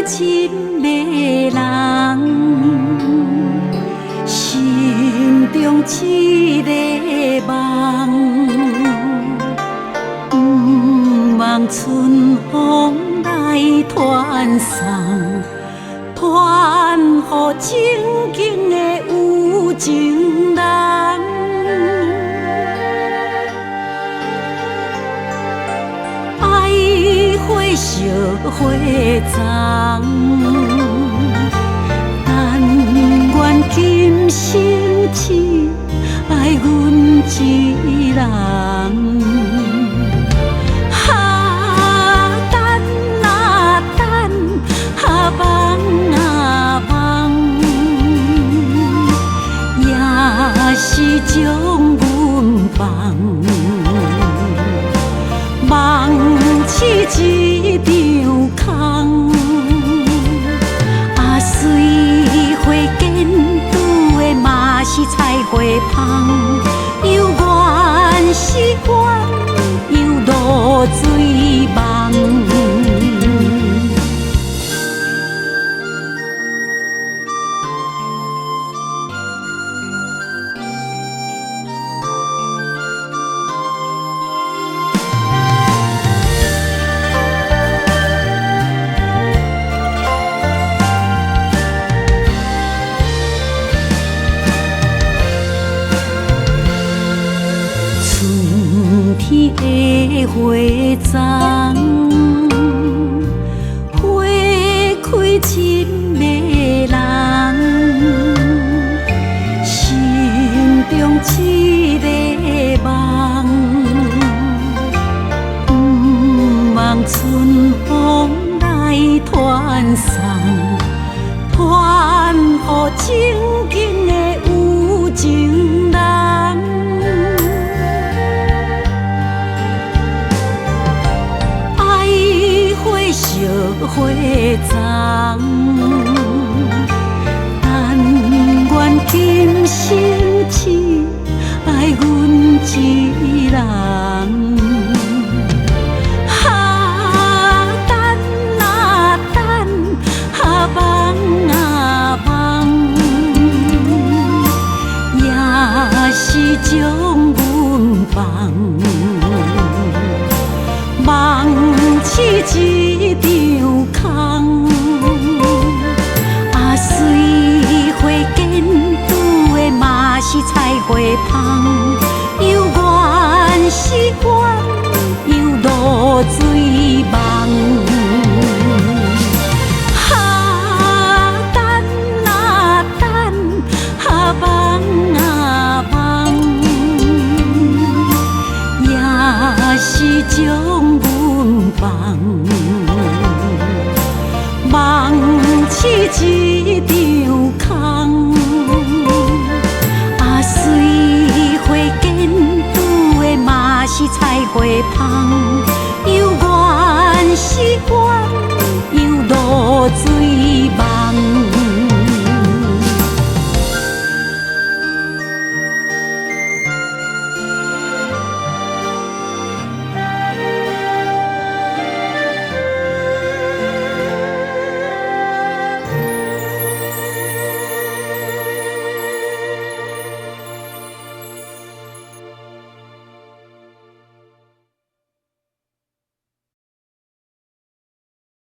真迷人，心中一个梦，不望春风来传送，传予正经的有情人。烧花丛，但愿今生只爱阮一人。等啊等，梦啊梦，也是将阮放。梦似一场空，水花间拄的嘛是菜花香，又怨是怨，又落水梦。天的花丛，花开真迷人，心中一个梦，不望春风来传送，传予正经的有情人。烧花丛，但愿今生只爱阮一人。等啊等，梦啊梦，也是将阮放。梦似一场空，水花间拄的嘛是菜花香，又怨是怨，又落水梦。等啊等，梦啊梦，也是将阮放。梦似一场空，水花间拄的嘛是菜花香，又怨是怨。